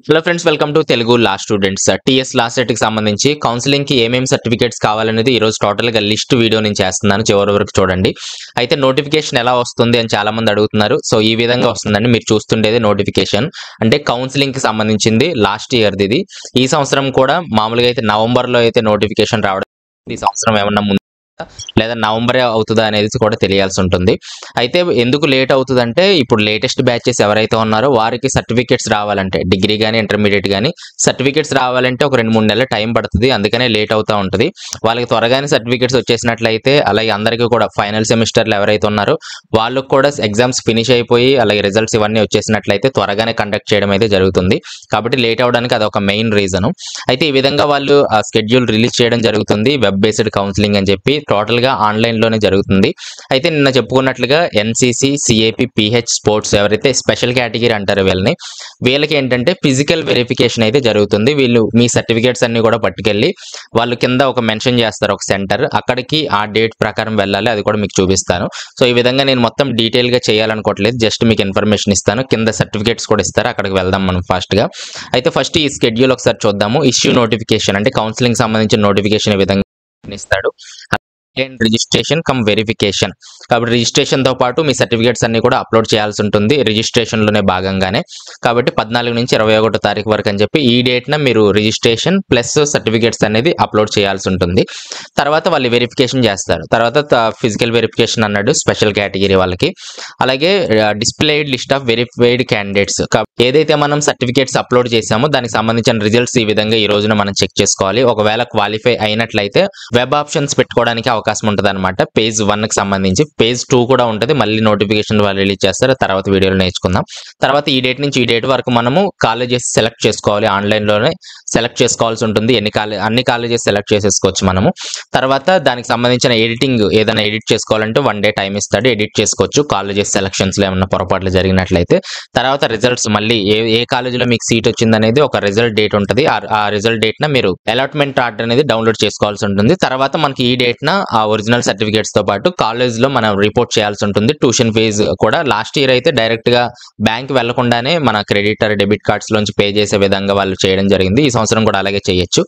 Hello friends, welcome to Telugu law students. TS last set కి సంబంధించి counselling కి ఏమేమి సర్టిఫికేట్స్ కావాలనేది ఈ రోజు టోటల్ గా లిస్ట్ వీడియో నేను చేస్తున్నాను. చివరి వరకు చూడండి. అయితే నోటిఫికేషన్ ఎలా వస్తుంది అని చాలా మంది అడుగుతున్నారు. సో ఈ విధంగా వస్తుందండి. మీరు చూస్తుండేది నోటిఫికేషన్ అంటే కౌన్సిలింగ్ కి సంబంధించింది. లాస్ట్ ఇయర్ ఇది. ఈ సంవత్సరం కూడా మామూలుగా అయితే నవంబర్ లో అయితే నోటిఫికేషన్ రావడం, ఈ సంవత్సరం ఏమన్నా ముందు లేదా నవంబరే అవుతుందా అనేది కూడా తెలియాల్సి ఉంటుంది. అయితే ఎందుకు లేట్ అవుతుందంటే, ఇప్పుడు లేటెస్ట్ బ్యాచెస్ ఎవరైతే ఉన్నారో వారికి సర్టిఫికేట్స్ రావాలంటే డిగ్రీ కానీ ఇంటర్మీడియట్ కానీ సర్టిఫికేట్స్ రావాలంటే ఒక 2-3 నెలలు టైం పడుతుంది. అందుకనే లేట్ అవుతూ ఉంటుంది. వాళ్ళకి త్వరగానే సర్టిఫికేట్స్ వచ్చేసినట్లయితే, అలాగే అందరికీ కూడా ఫైనల్ సెమిస్టర్లు ఎవరైతే ఉన్నారో వాళ్ళకు కూడా ఎగ్జామ్స్ ఫినిష్ అయిపోయి అలాగే రిజల్ట్స్ ఇవన్నీ వచ్చేసినట్లయితే త్వరగానే కండక్ట్ చేయడం అయితే జరుగుతుంది. కాబట్టి లేట్ అవడానికి అదొక మెయిన్ రీజన్. అయితే ఈ విధంగా వాళ్ళు ఆ స్కెడ్యూల్ రిలీజ్ చేయడం జరుగుతుంది. వెబ్ బేస్డ్ కౌన్సిలింగ్ అని చెప్పి టోటల్ గా ఆన్లైన్ లోనే జరుగుతుంది. అయితే నిన్న చెప్పుకున్నట్లుగా ఎన్సీసీ, సిఏపి, పిహెచ్, స్పోర్ట్స్ ఎవరైతే స్పెషల్ కేటగిరీ అంటారో వీళ్ళకి ఏంటంటే ఫిజికల్ వెరిఫికేషన్ అయితే జరుగుతుంది. వీళ్ళు మీ సర్టిఫికేట్స్ అన్ని కూడా పట్టుకెళ్ళి వాళ్ళు కింద ఒక మెన్షన్ చేస్తారు, ఒక సెంటర్, అక్కడికి ఆ డేట్ ప్రకారం వెళ్ళాలి. అది కూడా మీకు చూపిస్తాను. సో ఈ విధంగా నేను మొత్తం డీటెయిల్ గా చేయాలనుకోవట్లేదు, జస్ట్ మీకు ఇన్ఫర్మేషన్ ఇస్తాను. కింద సర్టిఫికేట్స్ కూడా ఇస్తారు, అక్కడికి వెళ్దాం మనం ఫాస్ట్ గా. అయితే ఫస్ట్ ఈ స్కెడ్యూల్ ఒకసారి చూద్దాము. ఇష్యూ నోటిఫికేషన్ అంటే కౌన్సిలింగ్ సంబంధించిన నోటిఫికేషన్ ఈ విధంగా ఇస్తాడు. Registration come verification. కాబట్టి రిజిస్ట్రేషన్ తో పాటు మీ సర్టిఫికేట్స్ అన్ని కూడా అప్లోడ్ చేయాల్సి ఉంటుంది రిజిస్ట్రేషన్ లోనే భాగంగానే. కాబట్టి 14 నుంచి 21 తారీఖు వరకు అని చెప్పి ఈ డేట్ న మీరు రిజిస్ట్రేషన్ ప్లస్ సర్టిఫికేట్స్ అనేది అప్లోడ్ చేయాల్సి ఉంటుంది. తర్వాత వాళ్ళు వెరిఫికేషన్ చేస్తారు. తర్వాత ఫిజికల్ వెరిఫికేషన్ అన్నాడు స్పెషల్ కేటగిరీ వాళ్ళకి. అలాగే displayed list of verified candidates. ఏదైతే మనం సర్టిఫికేట్స్ అప్లోడ్ చేసామో దానికి సంబంధించిన రిజల్ట్స్ ఈ విధంగా ఈ రోజున మనం చెక్ చేసుకోవాలి. ఒకవేళ క్వాలిఫై అయినట్లయితే వెబ్ ఆప్షన్స్ పెట్టుకోవడానికి అవకాశం ఉంటుంది అనమాట. పేజ్ 1 కి సంబంధించి పేజ్ 2 కూడా ఉంటుంది. మళ్ళీ నోటిఫికేషన్ వాళ్ళు రిలీజ్ చేస్తారు, తర్వాత వీడియోలో నేర్చుకుందాం. తర్వాత ఈ డేట్ నుంచి ఈ డేట్ వరకు మనము కాలేజెస్ సెలెక్ట్ చేసుకోవాలి. ఆన్లైన్ లోనే సెలెక్ట్ చేసుకోవాల్సి ఉంటుంది. అన్ని కాలేజెస్ సెలెక్ట్ చేసేసుకోవచ్చు మనము. తర్వాత దానికి సంబంధించిన ఎడిటింగ్ ఏదైనా ఎడిట్ చేసుకోవాలంటే 1 డే టైం ఇస్తాడు, ఎడిట్ చేసుకోవచ్చు కాలేజెస్ సెలక్షన్స్ లో ఏమన్నా పొరపాట్లు జరిగినట్లయితే. తర్వాత రిజల్ట్స్ మళ్ళీ ఏ కాలేజీలో మీకు సీట్ వచ్చింది అనేది ఒక రిజల్ట్ డేట్ ఉంటుంది. ఆ రిజల్ట్ డేట్ న మీరు అలాట్మెంట్ ఆర్డర్ అనేది డౌన్లోడ్ చేసుకోవాల్సి ఉంటుంది. తర్వాత మనకి ఈ డేట్ న ఆ ఒరిజినల్ సర్టిఫికేట్స్ తో పాటు కాలేజ్ లో మనం రిపోర్ట్ చేయాల్సి ఉంటుంది. ట్యూషన్ ఫీజు కూడా లాస్ట్ ఇయర్ అయితే డైరెక్ట్ గా బ్యాంక్ వెళ్లకుండానే మన క్రెడిట్ ఆర్ డెబిట్ కార్డ్స్ లోంచి పే చేసే విధంగా వాళ్ళు చేయడం జరిగింది. ఈ సంవత్సరం కూడా అలాగే చేయొచ్చు.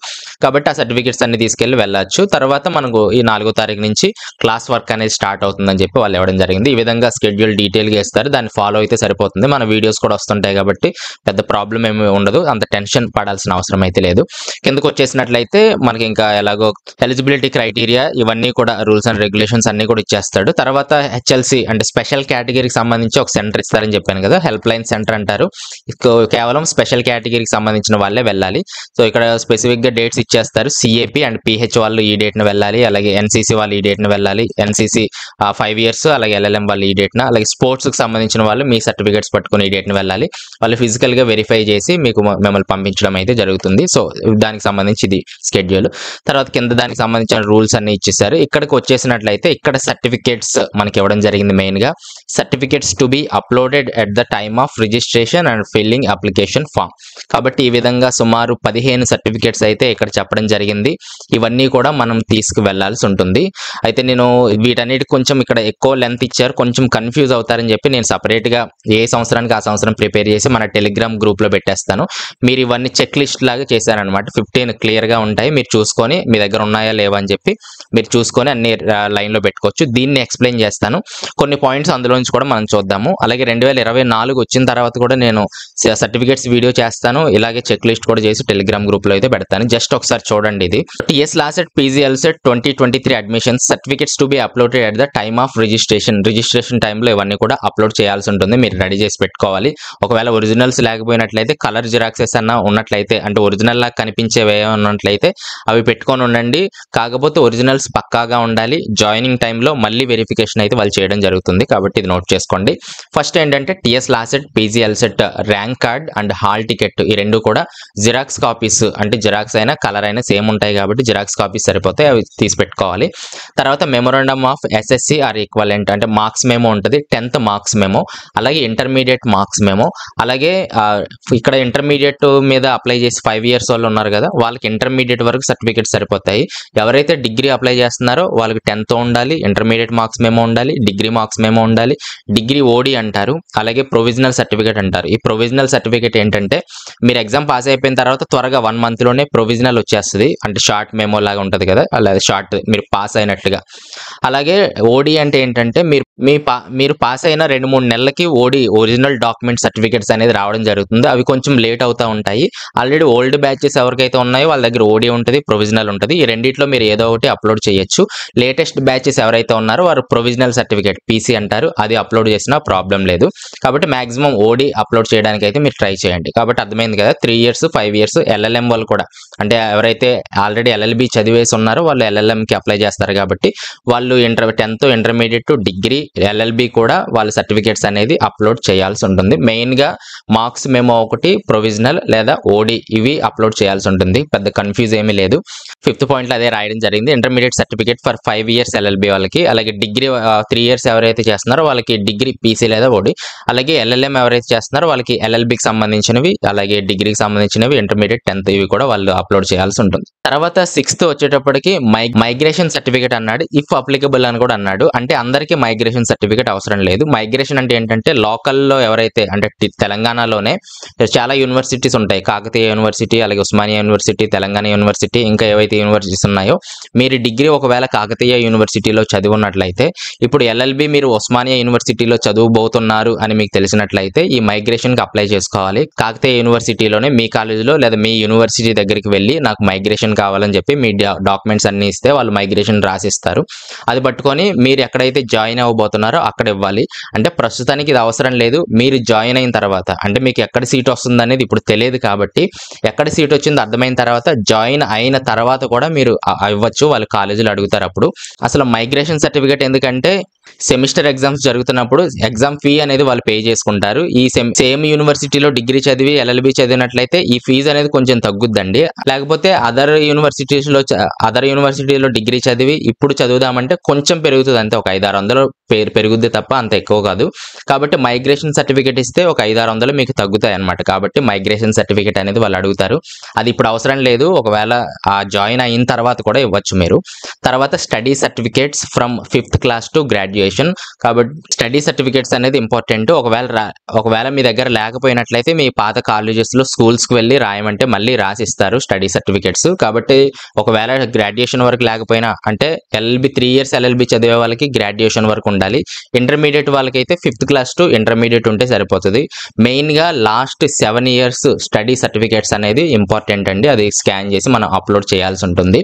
కాబట్టి ఆ సర్టిఫికేట్స్ అన్ని తీసుకెళ్లి వెళ్ళొచ్చు. తర్వాత మనకు ఈ 4వ తారీఖు నుంచి క్లాస్ వర్క్ అనేది స్టార్ట్ అవుతుందని చెప్పి వాళ్ళు ఇవ్వడం జరిగింది. ఈ విధంగా స్కెడ్యూల్ డీటెయిల్ గా ఇస్తారు, దాన్ని ఫాలో అయితే సరిపోతుంది. మన వీడియోస్ కూడా వస్తుంటాయి కాబట్టి పెద్ద ప్రాబ్లం ఏమి ఉండదు, అంత టెన్షన్ పడాల్సిన అవసరం అయితే లేదు. కిందకు వచ్చేసినట్లయితే మనకి ఇంకా ఎలాగో ఎలిజిబిలిటీ క్రైటీరియా ఇవన్నీ కూడా రూల్స్ అండ్ రెగ్యులేషన్స్ అన్ని కూడా ఇచ్చేస్తాడు. తర్వాత హెచ్ఎల్సి అంటే స్పెషల్ కేటగిరీకి సంబంధించి ఒక సెంటర్ ఇస్తారని చెప్పాను కదా, హెల్ప్ లైన్ సెంటర్ అంటారు. కేవలం స్పెషల్ కేటగిరీకి సంబంధించిన వాళ్ళే వెళ్ళాలి. సో ఇక్కడ స్పెసిఫిక్ గా డేట్స్ ఇచ్చేస్తారు. సిఏపి అండ్ పిహెచ్ వాళ్ళు ఈ డేట్ న వెళ్ళాలి, అలాగే ఎన్సీసీ వాళ్ళు ఈ డేట్ న వెళ్ళాలి. ఎన్సీసీ 5 years, అలాగే ఎల్ఎల్ఎం వాళ్ళు ఈ డేట్ న, అలాగే స్పోర్ట్స్ కి సంబంధించిన వాళ్ళు మీ సర్టిఫికేట్స్ పట్టుకుని ఈ డేట్ న వెళ్ళాలి. వాళ్ళు ఫిజికల్ గా వెరిఫై చేసి మిమ్మల్ని పంపించడం అయితే జరుగుతుంది. సో దానికి సంబంధించి ఇది స్కెడ్యూల్. తర్వాత కింద దానికి సంబంధించిన రూల్స్ అన్ని ఇచ్చేసారు. ఇక్కడికి వచ్చేసినట్లయితే ఇక్కడ సర్టిఫికేట్స్ మనకి ఇవ్వడం జరిగింది. మెయిన్ గా certificates to be uploaded at the time of registration and filling application form. కాబట్టి ఈ విధంగా సుమారు 15 సర్టిఫికేట్స్ అయితే ఇక్కడ చెప్పడం జరిగింది. ఇవన్నీ కూడా మనం తీసుకు వెళ్లాల్సి ఉంటుంది. అయితే నేను వీటన్నిటి కొంచెం ఇక్కడ ఎక్కువ లెంత్ ఇచ్చారు, కొంచెం కన్ఫ్యూజ్ అవుతారని చెప్పి నేను సపరేట్ గా ఏ సంవత్సరానికి ఆ సంవత్సరం ప్రిపేర్ చేసి మన టెలిగ్రామ్ గ్రూప్ లో పెట్టేస్తాను. మీరు ఇవన్నీ చెక్ లిస్ట్ లాగా చేశారనమాట. 15 క్లియర్ గా ఉంటాయి. మీరు చూసుకొని మీ దగ్గర ఉన్నాయా లేవా అని చెప్పి మీరు చూసుకొని అన్ని లైన్ లో పెట్టుకోవచ్చు. దీన్ని ఎక్స్ప్లెయిన్ చేస్తాను. కొన్ని పాయింట్స్ అందులో నుంచి కూడా మనం చూద్దాము. అలాగే 2024 వచ్చిన తర్వాత కూడా నేను సర్టిఫికేట్స్ వీడియో చేస్తాను. ఇలాగే చెక్ లిస్ట్ కూడా చేసి టెలిగ్రామ్ గ్రూప్ లో అయితే పెడతాను. జస్ట్ ఒకసారి చూడండి. ఇది TS LAWCET PGLCET 2023 admissions certificates to be uploaded at the time of registration టైంలో ఇవన్నీ కూడా అప్లోడ్ చేయాల్సి ఉంటుంది. మీరు రెడీ చేసి పెట్టుకోవాలి. ఒకవేళ ఒరిజినల్స్ లేకపోయినట్లయితే కలర్ జిరాక్సెస్ అన్న ఉన్నట్లయితే, అంటే ఒరిజినల్ లాగా కనిపించేవి ఉన్నట్లయితే అవి పెట్టుకొని ఉండండి. కాకపోతే ఒరిజినల్స్ పక్కాగా ఉండాలి. జాయినింగ్ టైంలో మళ్ళీ వెరిఫికేషన్ అయితే వాళ్ళు చేయడం జరుగుతుంది. కాబట్టి ఇది నోట్ చేసుకోండి. ఫస్ట్ ఏంటంటే TS LAWCET PGLCET rank card and hall ticket ఈ రెండు కూడా జిరాక్స్ కాపీస్, అంటే జిరాక్స్ అయినా కలర్ అయినా సేమ్ ఉంటాయి కాబట్టి జిరాక్స్ కాపీస్ సరిపోతాయి, అవి తీసి పెట్టుకోవాలి. తర్వాత memorandum of SSC or equivalent అంటే మార్క్స్ మెమో ఉంటుంది, 10th మార్క్స్ మెమో, అలాగే ఇంటర్మీడియట్ మార్క్స్ మెమో. అలాగే ఇక్కడ ఇంటర్మీడియట్ మీద అప్లై చేసి 5 years వాళ్ళు ఉన్నారు కదా, వాళ్ళకి ఇంటర్మీడియట్ వరకు సర్టిఫికేట్ సరిపోతాయి. ఎవరైతే డిగ్రీ అప్లై చేస్తున్నారో వాళ్ళకి 10th ఉండాలి, ఇంటర్మీడియట్ మార్క్స్ మెమో ఉండాలి, డిగ్రీ మార్క్స్ మెమో ఉండాలి, గుర్తుపెట్టుకోవాలి. డిగ్రీ ఓడి అంటారు, అలాగే ప్రొవిజనల్ సర్టిఫికేట్ అంటారు. ఈ ప్రొవిజనల్ సర్టిఫికేట్ ఏంటంటే మీరు ఎగ్జామ్ పాస్ అయిపోయిన తర్వాత త్వరగా 1 మంత్‌లోనే ప్రొవిజనల్ వచ్చేస్తది. అంటే షార్ట్ మెమో లాగా ఉంటది కదా, అలా షార్ట్ మీరు పాస్ అయినట్టుగా. అలాగే ఓడి అంటే ఏంటంటే మీరు పాస్ అయిన 2, 3 నెలలకి ఓడి ఒరిజినల్ డాక్యుమెంట్ సర్టిఫికేట్స్ అనేది రావడం జరుగుతుంది. అవి కొంచెం లేట్ అవుతా ఉంటాయి. ఆల్రెడీ ఓల్డ్ బ్యాచెస్ ఎవరికైతే ఉన్నాయో వాళ్ళ దగ్గర ఓడి ఉంటది, ప్రొవిజనల్ ఉంటది. ఈ రెండిట్లో మీరు ఏదో ఒకటి అప్లోడ్ చేయొచ్చు. లేటెస్ట్ బ్యాచెస్ ఎవరైతే ఉన్నారో వారు ప్రొవిజనల్ సర్టిఫికేట్ పీసీ అంటారు, అది అప్లోడ్ చేసినా ప్రాబ్లం లేదు. కాబట్టి మాక్సిమం ఓడి అప్లోడ్ చేయడానికి అయితే మీరు ట్రై చేయండి. కాబట్టి అర్థమైంది కదా, 3 ఇయర్స్ 5 ఇయర్స్ ఎల్ఎల్ఎం వాళ్ళు కూడా, అంటే ఎవరైతే ఆల్రెడీ ఎల్ఎల్బి చదివేసి ఉన్నారో వాళ్ళు ఎల్ఎల్ఎంకి అప్లై చేస్తారు. కాబట్టి వాళ్ళు 10th ఇంటర్మీడియట్ డిగ్రీ ఎల్ఎల్బి కూడా వాళ్ళ సర్టిఫికేట్స్ అనేది అప్లోడ్ చేయాల్సి ఉంటుంది. మెయిన్గా మార్క్స్ మెమో ఒకటి, ప్రొవిజనల్ లేదా ఓడి ఇవి అప్లోడ్ చేయాల్సి ఉంటుంది. పెద్ద కన్ఫ్యూజ్ ఏమీ లేదు. 5th పాయింట్లో అదే రాయడం జరిగింది. Intermediate certificate for 5 years LLB వాళ్ళకి, అలాగే డిగ్రీ 3 ఇయర్స్ ఎవరైతే చేస్తున్నారో వాళ్ళకి డిగ్రీ పీసీ లేదా ఓడి, అలాగే ఎల్ఎల్ఎం ఎవరైతే చేస్తున్నారో వాళ్ళకి ఎల్ఎల్బికి సంబంధించినవి, అలాగే డిగ్రీకి సంబంధించినవి, ఇంటర్మీడియట్ 10th ఇవి కూడా వాళ్ళు అప్లోడ్ చేయాల్సి ఉంటుంది. తర్వాత 6th వచ్చేటప్పటికి మైగ్రేషన్ సర్టిఫికేట్ అన్నాడు, ఇఫ్ అప్లికబుల్ అని కూడా అన్నాడు. అంటే అందరికీ మైగ్రేషన్ సర్టిఫికేట్ అవసరం లేదు. మైగ్రేషన్ అంటే ఏంటంటే లోకల్లో ఎవరైతే, అంటే తెలంగాణలోనే చాలా యూనివర్సిటీస్ ఉంటాయి. కాకతీయ యూనివర్సిటీ, అలాగే ఉస్మానియా యూనివర్సిటీ, తెలంగాణ యూనివర్సిటీ, ఇంకా ఏవైతే యూనివర్సిటీస్ ఉన్నాయో, మీరు డిగ్రీ ఒకవేళ కాకతీయ యూనివర్సిటీలో చదివున్నట్లయితే, ఇప్పుడు ఎల్ఎల్బి మీరు ఉస్మానియా యూనివర్సిటీలో చదువుబోతున్నారు అని మీకు తెలిసినట్లయితే ఈ మైగ్రేషన్కి అప్లై చేసుకోవాలి. కాకతీయ యూనివర్సిటీలోనే మీ కాలేజీలో లేదా మీ యూనివర్సిటీ దగ్గరికి వెళ్ళి నాకు మైగ్రేషన్ కావాలని చెప్పి మీ డాక్యుమెంట్స్ అన్ని ఇస్తే వాళ్ళు మైగ్రేషన్ రాసిస్తారు. అది పట్టుకొని మీరు ఎక్కడైతే జాయిన్ అవ్వబోతున్నారో అక్కడ ఇవ్వాలి. అంటే ప్రస్తుతానికి ఇది అవసరం లేదు. మీరు జాయిన్ అయిన తర్వాత, అంటే మీకు ఎక్కడ సీట్ వస్తుంది అనేది ఇప్పుడు తెలియదు కాబట్టి, ఎక్కడ సీట్ వచ్చిందో అర్థమైన తర్వాత జాయిన్ అయిన తర్వాత కూడా మీరు ఇవ్వచ్చు. వాళ్ళు కాలేజీలో అడుగుతారు. అప్పుడు అసలు మైగ్రేషన్ సర్టిఫికేట్ ఎందుకంటే సెమిస్టర్ ఎగ్జామ్స్ జరుగుతున్నప్పుడు ఎగ్జామ్ ఫీ అనేది వాళ్ళు పే చేసుకుంటారు. ఈ సేమ్ యూనివర్సిటీలో డిగ్రీ చదివి ఎల్ఎల్బి చదివినట్లయితే ఈ ఫీజు అనేది కొంచెం తగ్గుద్దండి. లేకపోతే అదర్ యూనివర్సిటీలో డిగ్రీ చదివి ఇప్పుడు చదువుదామంటే కొంచెం పెరుగుతుంది, అంతే ఒక 500-600 పెరుగుద్ది తప్ప అంత ఎక్కువ కాదు. కాబట్టి మైగ్రేషన్ సర్టిఫికేట్ ఇస్తే ఒక 500-600 మీకు తగ్గుతాయి అన్నమాట. కాబట్టి మైగ్రేషన్ సర్టిఫికేట్ అనేది వాళ్ళు అడుగుతారు. అది ఇప్పుడు అవసరం లేదు, ఒకవేళ ఆ జాయిన్ అయిన తర్వాత కూడా ఇవ్వచ్చు మీరు. తర్వాత study certificates from 5th class to graduation. కాబట్టి స్టడీ సర్టిఫికేట్స్ అనేది ఇంపార్టెంట్. ఒకవేళ మీ దగ్గర లేకపోయినట్లయితే మీ పాత కాలేజెస్లో స్కూల్స్కి వెళ్ళి రాయమంటే మళ్ళీ రాసిస్తారు స్టడీ సర్టిఫికేట్స్. కాబట్టి ఒకవేళ గ్రాడ్యుయేషన్ వరకు లేకపోయినా, అంటే ఎల్ఎల్బి 3 ఇయర్స్ ఎల్ఎల్బి చదివే వాళ్ళకి గ్రాడ్యుయేషన్ వరకు ఉండాలి. ఇంటర్మీడియట్ వాళ్ళకైతే 5th క్లాస్ టు ఇంటర్మీడియట్ ఉంటే సరిపోతుంది. మెయిన్గా లాస్ట్ 7 ఇయర్స్ స్టడీ సర్టిఫికేట్స్ అనేది ఇంపార్టెంట్ అండి. అది స్కాన్ చేసి మనం అప్లోడ్ చేయాల్సి ఉంటుంది.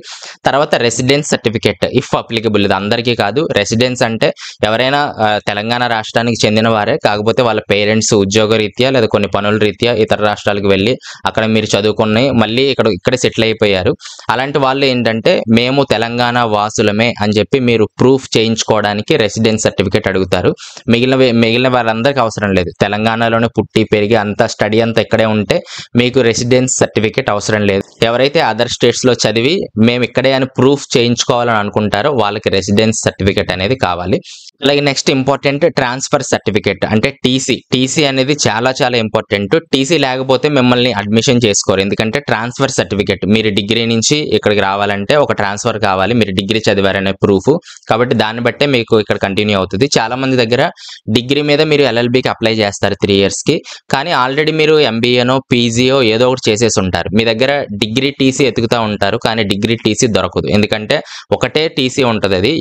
తర్వాత రెసిడెన్స్ సర్టిఫికేట్ ఇఫ్ అప్లికబుల్, ఇది అందరికీ కాదు. రెసిడెన్స్ అంటే ఎవరైనా తెలంగాణ రాష్ట్రానికి చెందిన వారే, కాకపోతే వాళ్ళ పేరెంట్స్ ఉద్యోగ రీత్యా లేదా కొన్ని పనుల రీత్యా ఇతర రాష్ట్రాలకు వెళ్ళి అక్కడ మీరు చదువుకుని మళ్ళీ ఇక్కడే సెటిల్ అయిపోయారు. అలాంటి వాళ్ళు ఏంటంటే మేము తెలంగాణ వాసులమే అని చెప్పి మీరు ప్రూఫ్ చేయించుకోవడానికి రెసిడెన్స్ సర్టిఫికేట్ అడుగుతారు. మిగిలిన వాళ్ళందరికీ అవసరం లేదు. తెలంగాణలోనే పుట్టి పెరిగి అంతా స్టడీ అంతా ఇక్కడే ఉంటే మీకు రెసిడెన్స్ సర్టిఫికేట్ అవసరం లేదు. ఎవరైతే అదర్ స్టేట్స్లో చదివి మేము ఇక్కడే అని ప్రూఫ్ చేయించుకోవాలని అనుకుంటారో వాళ్ళకి రెసిడెన్స్ సర్టిఫికేట్ అనేది కావాలి. అలాగే నెక్స్ట్ ఇంపార్టెంట్ ట్రాన్స్ఫర్ సర్టిఫికేట్, అంటే టీసీ అనేది చాలా చాలా ఇంపార్టెంట్. టీసీ లేకపోతే మిమ్మల్ని అడ్మిషన్ చేసుకోరు. ఎందుకంటే ట్రాన్స్ఫర్ సర్టిఫికేట్, మీరు డిగ్రీ నుంచి ఇక్కడికి రావాలంటే ఒక ట్రాన్స్ఫర్ కావాలి, మీరు డిగ్రీ చదివారనే ప్రూఫ్. కాబట్టి దాన్ని బట్టే మీకు ఇక్కడ కంటిన్యూ అవుతుంది. చాలా మంది దగ్గర డిగ్రీ మీద మీరు ఎల్ఎల్బికి అప్లై చేస్తారు 3 ఇయర్స్కి, కానీ ఆల్రెడీ మీరు ఎంబీఏనో పీజీయో ఏదో ఒకటి చేసేసి ఉంటారు. మీ దగ్గర డిగ్రీ టీసీ ఎతుకుతూ ఉంటారు, కానీ డిగ్రీ టీసీ దొరకదు. ఎందుకంటే ఒకటే టీసీ ఉంటుంది, అది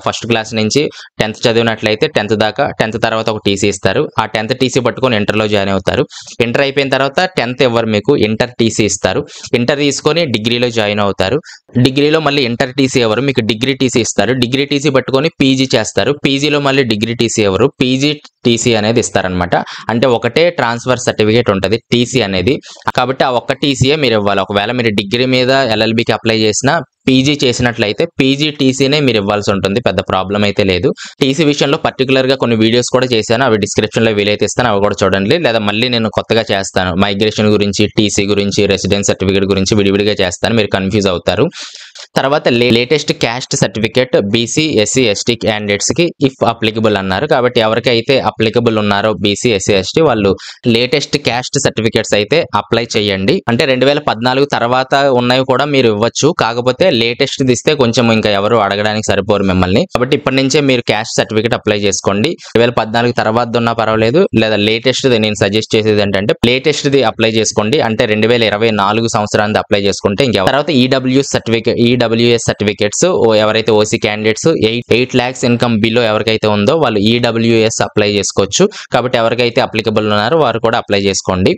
ఫస్ట్ క్లాస్ నుంచి 10th చదివినట్లయితే 10th దాకా, 10th తర్వాత ఒక టీసీ ఇస్తారు. ఆ 10th టీసీ పట్టుకొని ఇంటర్లో జాయిన్ అవుతారు. ఇంటర్ అయిపోయిన తర్వాత 10th ఇవ్వరు మీకు, ఇంటర్ టీసీ ఇస్తారు. ఇంటర్ తీసుకొని డిగ్రీలో జాయిన్ అవుతారు. డిగ్రీలో మళ్ళీ ఇంటర్ టీసీ ఎవరు, మీకు డిగ్రీ టీసీ ఇస్తారు. డిగ్రీ టీసీ పట్టుకొని పీజీ చేస్తారు. పీజీలో మళ్ళీ డిగ్రీ టీసీ ఎవరు, పీజీ టీసీ అనేది ఇస్తారనమాట. అంటే ఒకటే ట్రాన్స్ఫర్ సర్టిఫికేట్ ఉంటుంది టీసీ అనేది. కాబట్టి ఆ ఒక్క టీసీయే మీరు ఇవ్వాలి. ఒకవేళ మీరు డిగ్రీ మీద ఎల్ఎల్బికి అప్లై చేసినా పీజీ చేసినట్లయితే పీజీ టీసీనే మీరు ఇవ్వాల్సి ఉంటుంది. పెద్ద ప్రాబ్లం అయితే లేదు. టీసీ విషయంలో పర్టికులర్గా కొన్ని వీడియోస్ కూడా చేశాను, అవి డిస్క్రిప్షన్లో వీలైతే ఇస్తాను, అవి కూడా చూడండి. లేదా మళ్ళీ నేను కొత్తగా చేస్తాను, మైగ్రేషన్ గురించి, టీసీ గురించి, రెసిడెన్స్ సర్టిఫికేట్ గురించి విడివిడిగా చేస్తాను, మీరు కన్ఫ్యూజ్ అవుతారు. తర్వాత latest caste certificate BC SC ST candidates కి ఇఫ్ అప్లికబుల్ అన్నారు. కాబట్టి ఎవరికైతే అప్లికబుల్ ఉన్నారో బీసీ ఎస్సీ ఎస్టీ వాళ్ళు లేటెస్ట్ క్యాస్ట్ సర్టిఫికేట్స్ అయితే అప్లై చేయండి. అంటే 2014 తర్వాత ఉన్నవి కూడా మీరు ఇవ్వచ్చు. కాకపోతే లేటెస్ట్ ఇస్తే కొంచెం ఇంకా ఎవరు అడగడానికి సరిపోరు మిమ్మల్ని. కాబట్టి ఇప్పటి నుంచే మీరు క్యాస్ట్ సర్టిఫికేట్ అప్లై చేసుకోండి. 2014 తర్వాత ఉన్నా పర్వాలేదు, లేదా లేటెస్ట్ నేను సజెస్ట్ చేసేది ఏంటంటే లేటెస్ట్ ది అప్లై చేసుకోండి. అంటే 2024 సంవత్సరానికి అప్లై చేసుకుంటే ఇంకా తర్వాత ఈడబ్ల్యూఎస్ సర్టిఫికేట్స్ ఎవరైతే OC candidates 8 lakhs income below ఎవరికైతే ఉందో వాళ్ళు ఈడబ్ల్యూఎస్ అప్లై చేసుకోవచ్చు. కాబట్టి ఎవరికైతే అప్లికబుల్ ఉన్నారో వారు కూడా అప్లై చేసుకోండి.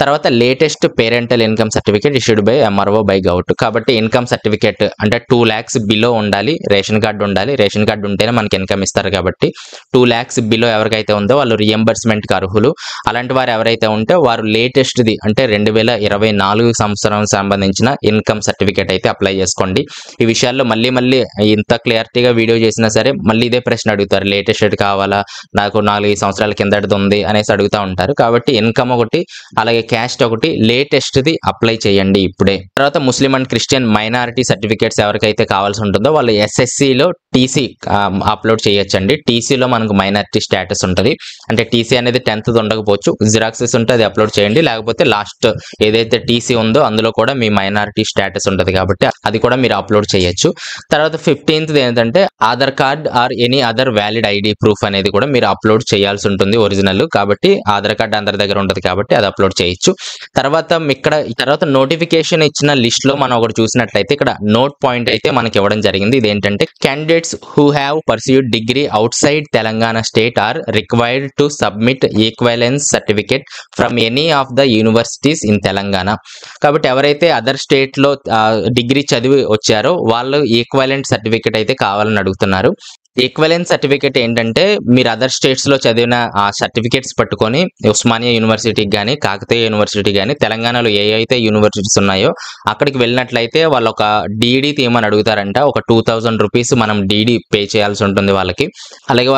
తర్వాత latest parental income certificate issued by MRO by govt. కాబట్టి ఇన్కమ్ సర్టిఫికేట్ అంటే 2 lakhs బిలో ఉండాలి, రేషన్ కార్డు ఉండాలి. రేషన్ కార్డు ఉంటేనే మనకి ఇన్కమ్ ఇస్తారు. కాబట్టి 2 lakhs బిలో ఎవరికైతే ఉందో వాళ్ళు రియంబర్స్మెంట్ కి అర్హులు. అలాంటి వారు ఎవరైతే ఉంటే వారు లేటెస్ట్ ది అంటే 2024 సంవత్సరం సంబంధించిన ఇన్కమ్ సర్టిఫికేట్ అయితే అప్లై చేసుకోండి. ఈ విషయాల్లో మళ్ళీ ఇంత క్లియరిటీగా వీడియో చేసినా సరే మళ్ళీ ఇదే ప్రశ్న అడుగుతారు, లేటెస్ట్ కావాలా, నాకు 4 సంవత్సరాల కిందటిది ఉంది అనేసి అడుగుతూ ఉంటారు. కాబట్టి ఇన్కమ్ ఒకటి అలాగే క్యాస్ట్ ఒకటి లేటెస్ట్ ది అప్లై చేయండి ఇప్పుడే. తర్వాత Muslim and Christian minority certificates ఎవరికైతే కావాల్సి ఉంటుందో వాళ్ళు ఎస్ఎస్సిలో టీసీ అప్లోడ్ చేయొచ్చండి. టీసీలో మనకు మైనారిటీ స్టేటస్ ఉంటుంది. అంటే టీసీ అనేది 10th ఉండకపోవచ్చు, జిరాక్సెస్ ఉంటే అది అప్లోడ్ చేయండి. లేకపోతే లాస్ట్ ఏదైతే టీసీ ఉందో అందులో కూడా మీ మైనారిటీ స్టేటస్ ఉంటుంది కాబట్టి అది కూడా మీరు అప్లోడ్ చేయొచ్చు. తర్వాత 15th ఏంటంటే Aadhaar card or any other valid ID proof అనేది కూడా మీరు అప్లోడ్ చేయాల్సి ఉంటుంది ఒరిజినల్. కాబట్టి ఆధార్ కార్డ్ అందరి దగ్గర ఉంటుంది కాబట్టి అది అప్లోడ్ చేయొచ్చు. తర్వాత నోటిఫికేషన్ ఇచ్చిన లిస్ట్ లో మనం ఒకటి చూసినట్లయితే ఇక్కడ నోట్ పాయింట్ అయితే మనకి ఇవ్వడం జరిగింది. ఇదేంటంటే candidates who have pursued degree outside Telangana state are required to submit equivalence certificate from any of the universities in Telangana. కాబట్టి ఎవరైతే అదర్ స్టేట్ లో డిగ్రీ చదివి వచ్చారో వాళ్ళు ఈక్వలెంట్ సర్టిఫికేట్ అయితే కావాలని అడుగుతున్నారు. ఈక్వలెన్స్ సర్టిఫికేట్ ఏంటంటే మీరు అదర్ స్టేట్స్ లో చదివిన ఆ సర్టిఫికేట్స్ పట్టుకొని ఉస్మానియా యూనివర్సిటీకి కానీ కాకతీయ యూనివర్సిటీ కానీ తెలంగాణలో ఏ అయితే యూనివర్సిటీస్ ఉన్నాయో అక్కడికి వెళ్ళినట్లయితే వాళ్ళు ఒక డీడీ తీయమని అడుగుతారంట. ఒక 2000 రూపీస్ మనం డీడీ పే చేయాల్సి ఉంటుంది వాళ్ళకి. అలాగే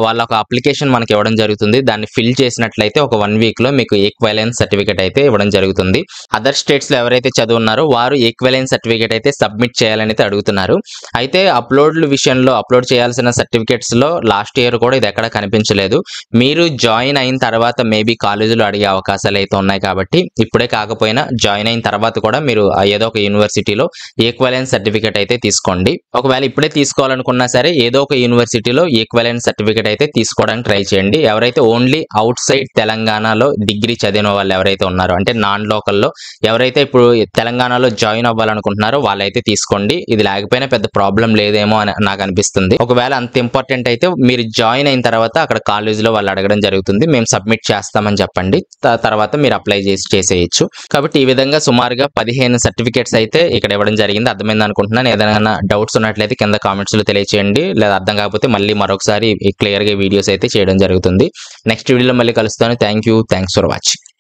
వాళ్ళ ఒక అప్లికేషన్ మనకి ఇవ్వడం జరుగుతుంది. దాన్ని ఫిల్ చేసినట్లయితే ఒక 1 week లో మీకు ఈక్వలెన్స్ సర్టిఫికేట్ అయితే ఇవ్వడం జరుగుతుంది. అదర్ స్టేట్స్ లో ఎవరైతే చదువున్నారో వారు ఈక్వలెన్స్ సర్టిఫికేట్ అయితే సబ్మిట్ చేయాలని అయితే అడుగుతున్నారు. అయితే అప్లోడ్ విషయంలో అప్లోడ్ చేయాల్సిన సర్టిఫికేట్స్ లో లాస్ట్ ఇయర్ కూడా ఇది ఎక్కడ కనిపించలేదు. మీరు జాయిన్ అయిన తర్వాత మేబీ కాలేజీలో అడిగే అవకాశాలు అయితే ఉన్నాయి. కాబట్టి ఇప్పుడే కాకపోయినా జాయిన్ అయిన తర్వాత కూడా మీరు ఏదో ఒక యూనివర్సిటీలో ఈక్వలెన్స్ సర్టిఫికేట్ అయితే తీసుకోండి. ఒకవేళ ఇప్పుడే తీసుకోవాలనుకున్నా సరే ఏదో ఒక యూనివర్సిటీలో ఈక్వలెన్స్ సర్టిఫికేట్ అయితే తీసుకోవడానికి ట్రై చేయండి. ఎవరైతే ఓన్లీ అవుట్ సైడ్ తెలంగాణలో డిగ్రీ చదివిన వాళ్ళు ఎవరైతే ఉన్నారో అంటే నాన్ లోకల్లో ఎవరైతే ఇప్పుడు తెలంగాణలో జాయిన్ అవ్వాలనుకుంటున్నారో వాళ్ళైతే తీసుకోండి. ఇది లేకపోయినా పెద్ద ప్రాబ్లం లేదేమో అని నాకు అనిపిస్తుంది. ఒకవేళ అంత ఇంపార్టెంట్ అయితే మీరు జాయిన్ అయిన తర్వాత అక్కడ కాలేజీలో వాళ్ళు అడగడం జరుగుతుంది, మేము సబ్మిట్ చేస్తామని చెప్పండి. తర్వాత మీరు అప్లై చేసేయచ్చు. కాబట్టి ఈ విధంగా సుమారుగా 15 సర్టిఫికేట్స్ అయితే ఇక్కడ ఇవ్వడం జరిగింది. అర్థమైంది అనుకుంటున్నాను. ఏదైనా డౌట్స్ ఉన్నట్లయితే కింద కామెంట్స్ లో తెలియచేయండి. లేదా అర్థం కాకపోతే మళ్ళీ మరొకసారి క్లియర్ గా వీడియోస్ అయితే చేయడం జరుగుతుంది. నెక్స్ట్ వీడియోలో మళ్ళీ కలుస్తాను. Thanks for watching.